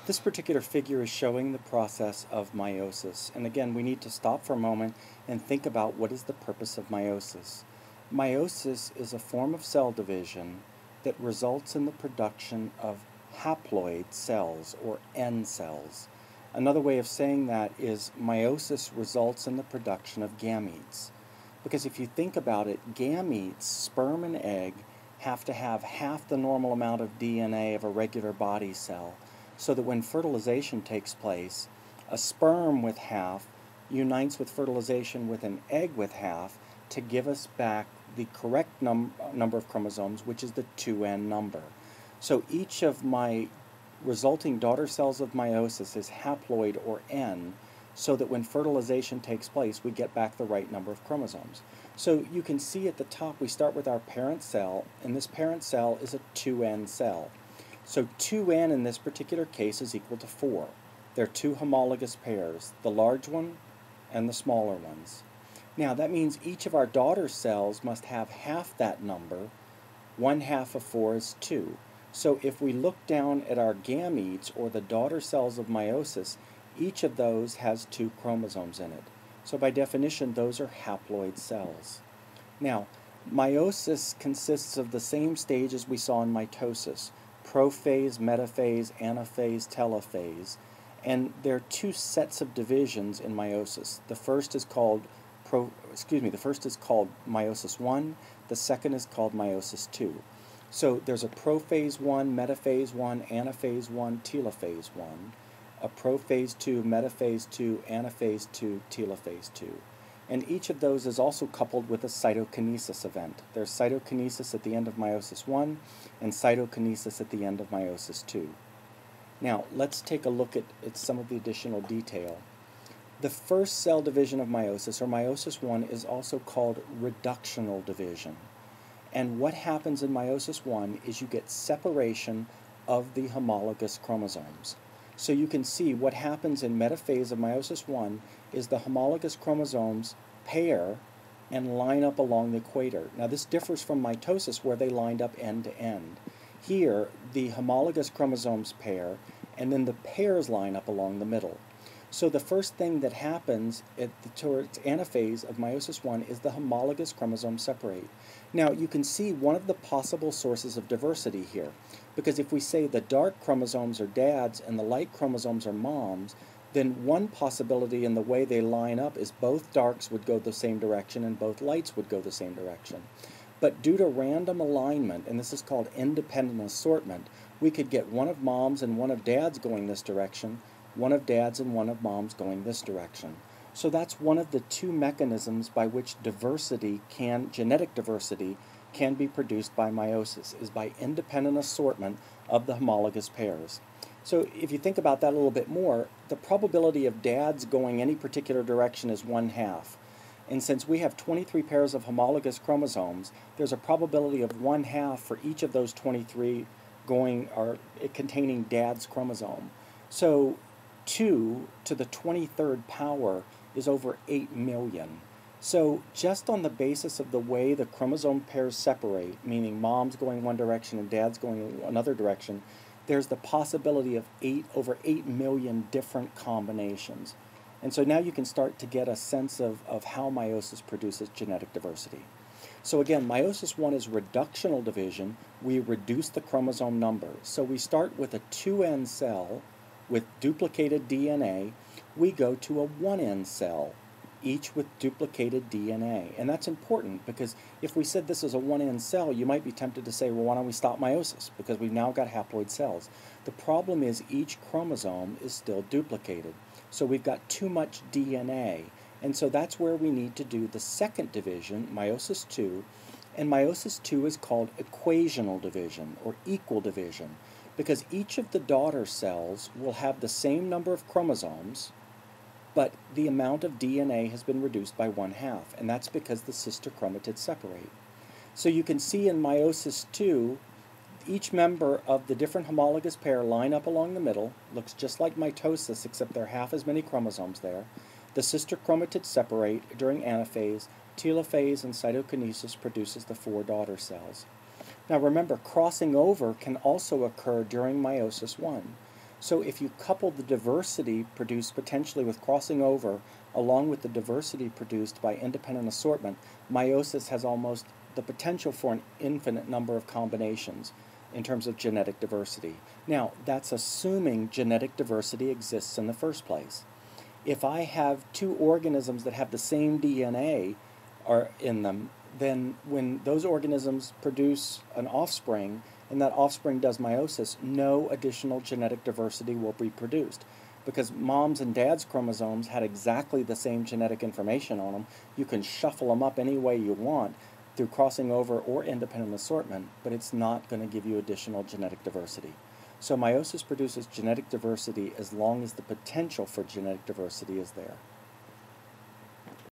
This particular figure is showing the process of meiosis. And again, we need to stop for a moment and think about what is the purpose of meiosis. Meiosis is a form of cell division that results in the production of haploid cells or N cells. Another way of saying that is meiosis results in the production of gametes. Because if you think about it, gametes, sperm and egg, have to have half the normal amount of DNA of a regular body cell, so that when fertilization takes place, a sperm with half unites with fertilization with an egg with half to give us back the correct number of chromosomes, which is the 2N number. So each of my resulting daughter cells of meiosis is haploid or N, so that when fertilization takes place, we get back the right number of chromosomes. So you can see at the top we start with our parent cell, and this parent cell is a 2N cell. So 2N in this particular case is equal to 4. They're two homologous pairs, the large one and the smaller ones. Now that means each of our daughter cells must have half that number. 1/2 of 4 is 2. So if we look down at our gametes, or the daughter cells of meiosis, each of those has 2 chromosomes in it. So by definition, those are haploid cells. Now, meiosis consists of the same stages we saw in mitosis: prophase, metaphase, anaphase, telophase. And there are 2 sets of divisions in meiosis. The first is called meiosis 1, the second is called meiosis 2. So there's a prophase 1, metaphase 1, anaphase 1, telophase 1, a prophase 2, metaphase 2, anaphase 2, telophase 2. And each of those is also coupled with a cytokinesis event. There's cytokinesis at the end of meiosis 1 and cytokinesis at the end of meiosis 2. Now, let's take a look at some of the additional detail. The first cell division of meiosis, or meiosis 1, is also called reductional division. And what happens in meiosis 1 is you get separation of the homologous chromosomes. So you can see what happens in metaphase of meiosis 1 is the homologous chromosomes pair and line up along the equator. Now this differs from mitosis, where they lined up end to end. Here, the homologous chromosomes pair, and then the pairs line up along the middle. So the first thing that happens towards anaphase of meiosis 1 is the homologous chromosomes separate. Now you can see one of the possible sources of diversity here, because if we say the dark chromosomes are dads and the light chromosomes are moms, then one possibility in the way they line up is both darks would go the same direction and both lights would go the same direction. But due to random alignment, and this is called independent assortment, we could get one of moms and one of dads going this direction, one of dads and one of moms going this direction. So that's one of the 2 mechanisms by which genetic diversity can be produced by meiosis, is by independent assortment of the homologous pairs. So if you think about that a little bit more, the probability of dads going any particular direction is 1/2. And since we have 23 pairs of homologous chromosomes, there's a probability of 1/2 for each of those 23 containing dad's chromosome. So 2 to the 23rd power is over 8 million. So just on the basis of the way the chromosome pairs separate, meaning mom's going one direction and dad's going another direction, there's the possibility of over 8 million different combinations. And so now you can start to get a sense of how meiosis produces genetic diversity. So again, meiosis 1 is reductional division. We reduce the chromosome number. So we start with a 2N cell with duplicated DNA. We go to a 1N cell, each with duplicated DNA. And that's important, because if we said this is a 1N cell, you might be tempted to say, well, why don't we stop meiosis? Because we've now got haploid cells. The problem is each chromosome is still duplicated. So we've got too much DNA. And so that's where we need to do the second division, meiosis 2. And meiosis 2 is called equational division, or equal division, because each of the daughter cells will have the same number of chromosomes, but the amount of DNA has been reduced by 1/2, and that's because the sister chromatids separate. So you can see in meiosis 2, each member of the different homologous pair line up along the middle, looks just like mitosis, except there are half as many chromosomes there. The sister chromatids separate during anaphase, telophase, and cytokinesis produces the 4 daughter cells. Now remember, crossing over can also occur during meiosis 1. So if you couple the diversity produced potentially with crossing over along with the diversity produced by independent assortment, meiosis has almost the potential for an infinite number of combinations in terms of genetic diversity. Now, that's assuming genetic diversity exists in the first place. If I have two organisms that have the same DNA in them, then when those organisms produce an offspring and that offspring does meiosis, no additional genetic diversity will be produced. Because mom's and dad's chromosomes had exactly the same genetic information on them, you can shuffle them up any way you want through crossing over or independent assortment, but it's not going to give you additional genetic diversity. So meiosis produces genetic diversity as long as the potential for genetic diversity is there.